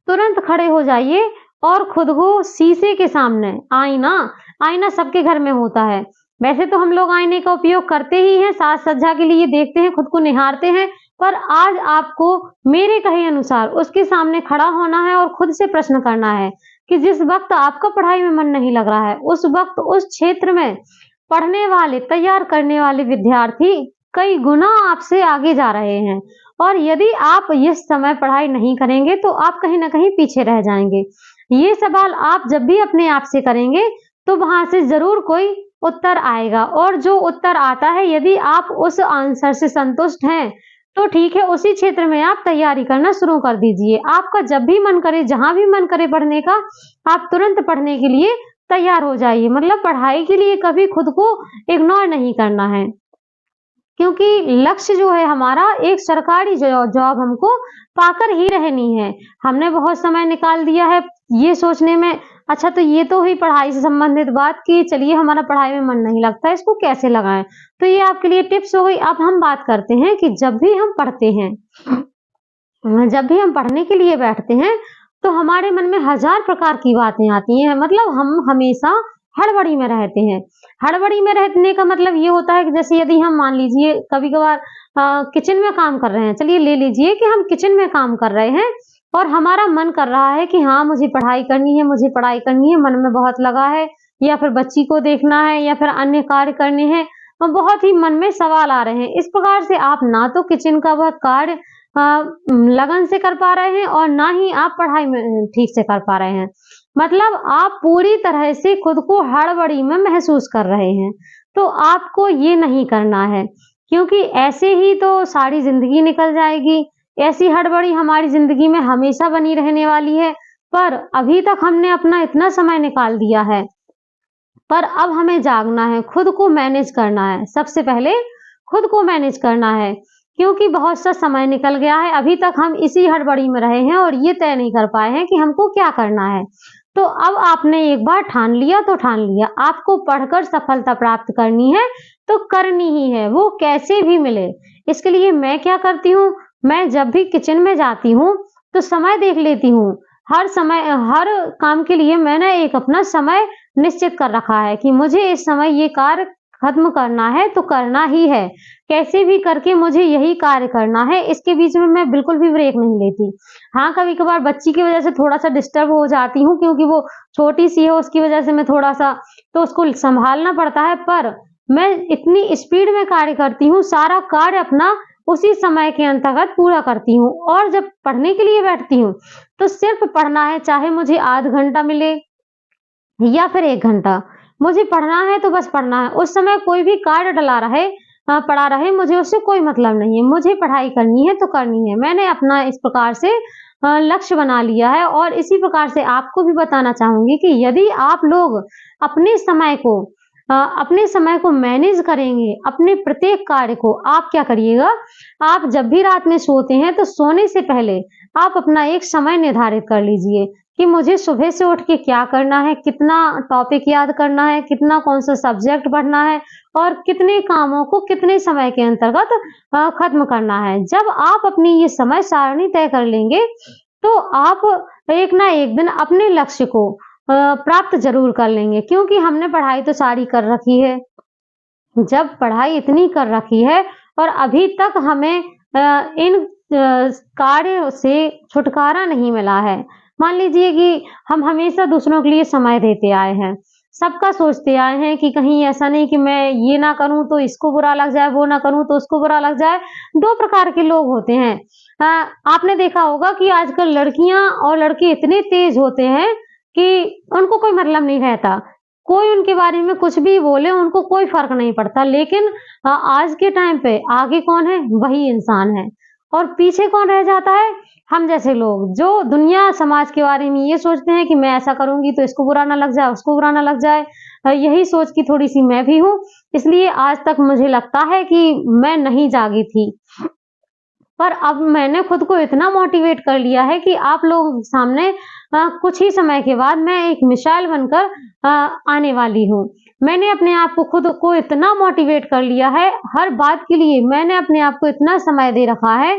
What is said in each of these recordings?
तुरंत खड़े हो जाइए और खुद को शीशे के सामने आईना आईना सबके घर में होता है। वैसे तो हम लोग आईने का उपयोग करते ही हैं, साज-सज्जा के लिए देखते हैं, खुद को निहारते हैं, पर आज आपको मेरे कहे अनुसार उसके सामने खड़ा होना है और खुद से प्रश्न करना है कि जिस वक़्त आपका पढ़ाई में मन नहीं लग रहा है, उस वक़्त उस क्षेत्र में पढ़ने वाले, तैयार करने वाले विद्यार्थी कई गुना आपसे आगे जा रहे हैं और यदि आप इस समय पढ़ाई नहीं करेंगे, तो आप कहीं न कहीं पीछे रह जाएँगे। ये सवाल आप जब भी अपने आप से करेंगे, तो वहाँ से ज़रूर कोई उत्तर आएगा और जो उत्तर आता है, यदि आप उस आंसर से संतुष्ट हैं, तो ठीक है, उसी क्षेत्र में आप तैयारी करना शुरू कर दीजिए। आपका जब भी मन करे, जहाँ भी मन करे पढ़ने का, आप तुरंत पढ़ने के लिए तैयार हो जाइए। मतलब पढ़ाई के लिए कभी खुद को इग्नोर नहीं करना है। क्योंकि लक्ष्य जो है हमारा एक सरकारी जॉब हमको पाकर ही रहनी है। हमने बहुत समय निकाल दिया है ये सोचने में, अच्छा तो ये तो हुई पढ़ाई से संबंधित बात कि चलिए हमारा पढ़ाई में मन नहीं लगता है, इसको कैसे लगाएँ? तो ये आपके लिए टिप्स हो गई। अब हम बात करते हैं कि जब भी हम पढ़ते हैं, जब भी हम पढ़ने के लिए बैठते हैं, तो हमारे मन में हज़ार प्रकार की बातें आती हैं। मतलब हम हमेशा हड़बड़ी में रहते हैं। हड़बड़ी में रहने का मतलब ये होता है कि जैसे यदि हम मान लीजिए कभी-कभार किचन में काम कर रहे हैं, चलिए ले लीजिए कि हम किचन में काम कर रहे हैं और हमारा मन कर रहा है कि हाँ, मुझे पढ़ाई करनी है, मुझे पढ़ाई करनी है, मन में बहुत लगा है या फिर बच्ची को देखना है या फिर अन्य कार्य करने हैं। बहुत ही मन में सवाल आ रहे हैं। इस प्रकार से आप ना तो किचन का वह कार्य लगन से कर पा रहे हैं और ना ही आप पढ़ाई में ठीक से कर पा रहे हैं। मतलब आप पूरी तरह से खुद को हड़बड़ी में महसूस कर रहे हैं। तो आपको ये नहीं करना है, क्योंकि ऐसे ही तो सारी ज़िंदगी निकल जाएगी। ऐसी हड़बड़ी हमारी ज़िंदगी में हमेशा बनी रहने वाली है। पर अभी तक हमने अपना इतना समय निकाल दिया है, पर अब हमें जागना है, खुद को मैनेज करना है। सबसे पहले खुद को मैनेज करना है, क्योंकि बहुत सा समय निकल गया है, अभी तक हम इसी हड़बड़ी में रहे हैं और ये तय नहीं कर पाए हैं कि हमको क्या करना है। तो अब आपने एक बार ठान लिया तो ठान लिया, आपको पढ़कर सफलता प्राप्त करनी है, तो करनी ही है, वो कैसे भी मिले। इसके लिए मैं क्या करती हूँ, मैं जब भी किचन में जाती हूँ, तो समय देख लेती हूँ। हर काम के लिए मैंने एक अपना समय निश्चित कर रखा है कि मुझे इस समय ये कार्य खत्म करना है तो करना ही है। कैसे भी करके मुझे यही कार्य करना है, इसके बीच में मैं बिल्कुल भी ब्रेक नहीं लेती। हाँ, कभी-कभार बच्ची की वजह से थोड़ा-सा डिस्टर्ब हो जाती हूँ क्योंकि वो छोटी-सी है, उसकी वजह से मैं थोड़ा-सा तो उसको सँभालना पड़ता है, पर मैं इतनी स्पीड में कार्य करती हूँ, सारा कार्य अपना उसी समय के अंतर्गत पूरा करती हूँ और जब पढ़ने के लिए बैठती हूँ, तो सिर्फ़ पढ़ना है, चाहे मुझे आध घंटा मिले या फिर 1 घंटा। मुझे पढ़ना है तो बस पढ़ना है। उस समय कोई भी कार्य पड़ा रहे, मुझे उससे कोई मतलब नहीं है। मुझे पढ़ाई करनी है तो करनी है। मैंने अपना इस प्रकार से लक्ष्य बना लिया है और इसी प्रकार से आपको भी बताना चाहूँगी कि यदि आप लोग अपने समय को अपने समय को मैनेज करेंगे, अपने प्रत्येक कार्य को आप क्या करिएगा, आप जब भी रात में सोते हैं तो सोने से पहले आप अपना एक समय निर्धारित कर लीजिए कि मुझे सुबह से उठ के क्या करना है, कितना टॉपिक याद करना है, कितना कौन-सा सब्जेक्ट पढ़ना है और कितने कामों को कितने समय के अंतर्गत खत्म करना है। जब आप अपनी ये समय सारणी तय कर लेंगे, तो आप एक ना एक दिन अपने लक्ष्य को प्राप्त ज़रूर कर लेंगे, क्योंकि हमने पढ़ाई तो सारी कर रखी है। जब पढ़ाई इतनी कर रखी है और अभी तक हमें इन कार्य से छुटकारा नहीं मिला है। मान लीजिए कि हम हमेशा दूसरों के लिए समय देते आए हैं, सबका सोचते आए हैं कि कहीं ऐसा नहीं कि मैं ये ना करूँ तो इसको बुरा लग जाए, वो ना करूँ तो उसको बुरा लग जाए। 2 प्रकार के लोग होते हैं। आपने देखा होगा कि आजकल लड़कियाँ और लड़के इतने तेज़ होते हैं कि उनको कोई मतलब नहीं रहता। कोई उनके बारे में कुछ भी बोले, उनको कोई फ़र्क नहीं पड़ता। लेकिन आज के टाइम पे आगे कौन है? वही इंसान है और पीछे कौन रह जाता है? हम जैसे लोग, जो दुनिया समाज के बारे में ये सोचते हैं कि मैं ऐसा करूँगी तो इसको बुरा ना लग जाए, उसको बुरा ना लग जाए। यही सोच की थोड़ी-सी मैं भी हूँ, इसलिए आज तक मुझे लगता है कि मैं नहीं जागी थी। पर अब मैंने खुद को इतना मोटिवेट कर लिया है कि आप लोगों के सामने कुछ ही समय के बाद मैं एक मिसाल बनकर आने वाली हूँ। मैंने अपने आप को खुद को इतना मोटिवेट कर लिया है, हर बात के लिए मैंने अपने आप को इतना समय दे रखा है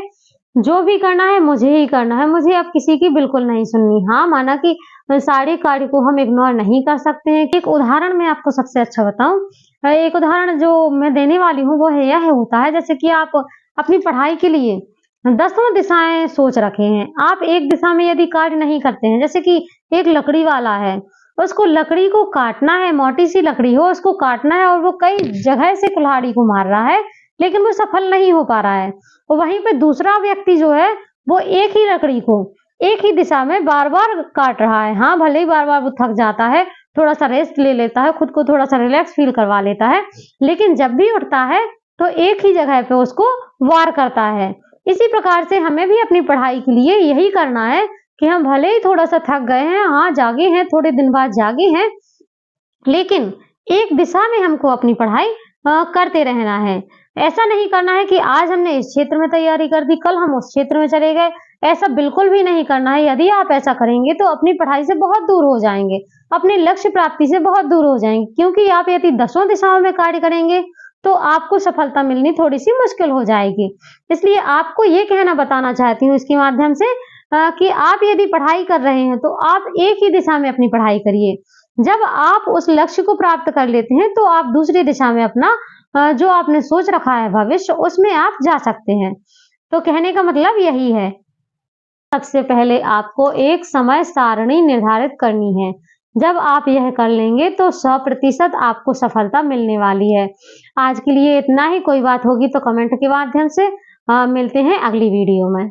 जो भी करना है मुझे ही करना है, मुझे अब किसी की बिल्कुल नहीं सुननी। हाँ, माना कि सारे कार्य को हम इग्नोर नहीं कर सकते हैं। एक उदाहरण मैं आपको सबसे अच्छा बताऊँ एक उदाहरण जो मैं देने वाली हूँ वो है यह होता है जैसे कि आप अपनी पढ़ाई के लिए दसों दिशाएँ सोच रखे हैं। आप एक दिशा में यदि कार्य नहीं करते हैं, जैसे कि एक लकड़ी वाला है, उसको लकड़ी को काटना है, मोटी-सी लकड़ी हो उसको काटना है और वो कई जगह से कुल्हाड़ी को मार रहा है, लेकिन वो सफल नहीं हो पा रहा है। और वहीं पे दूसरा व्यक्ति जो है, वो एक ही लकड़ी को एक ही दिशा में बार-बार काट रहा है। हाँ, भले ही बार-बार वो थक जाता है, थोड़ा-सा रेस्ट ले लेता है, खुद को थोड़ा-सा रिलैक्स फ़ील करवा लेता है, लेकिन जब भी उठता है, तो एक ही जगह पे उसको वार करता है। इसी प्रकार से हमें भी अपनी पढ़ाई के लिए यही करना है कि हम भले ही थोड़ा-सा थक गए हैं, हाँ, जागे हैं, थोड़े दिन बाद जागे हैं, लेकिन एक दिशा में हमको अपनी पढ़ाई करते रहना है। ऐसा नहीं करना है कि आज हमने इस क्षेत्र में तैयारी कर दी, कल हम उस क्षेत्र में चले गए, ऐसा बिल्कुल भी नहीं करना है। यदि आप ऐसा करेंगे तो अपनी पढ़ाई से बहुत दूर हो जाएँगे, अपने लक्ष्य प्राप्ति से बहुत दूर हो जाएँगे क्योंकि आप यदि दसों दिशाओं में कार्य करेंगे, तो आपको सफलता मिलनी थोड़ी-सी मुश्किल हो जाएगी। इसलिए आपको ये कहना बताना चाहती हूँ इसके माध्यम से कि आप यदि पढ़ाई कर रहे हैं, तो आप एक ही दिशा में अपनी पढ़ाई करिए। जब आप उस लक्ष्य को प्राप्त कर लेते हैं, तो आप दूसरी दिशा में अपना जो आपने सोच रखा है भविष्य, उसमें आप जा सकते हैं। तो कहने का मतलब यही है, सबसे पहले आपको एक समय सारणी निर्धारित करनी है। जब आप यह कर लेंगे, तो 100% आपको सफलता मिलने वाली है। आज के लिए इतना ही, कोई बात होगी तो कमेंट के माध्यम से मिलते हैं अगली वीडियो में।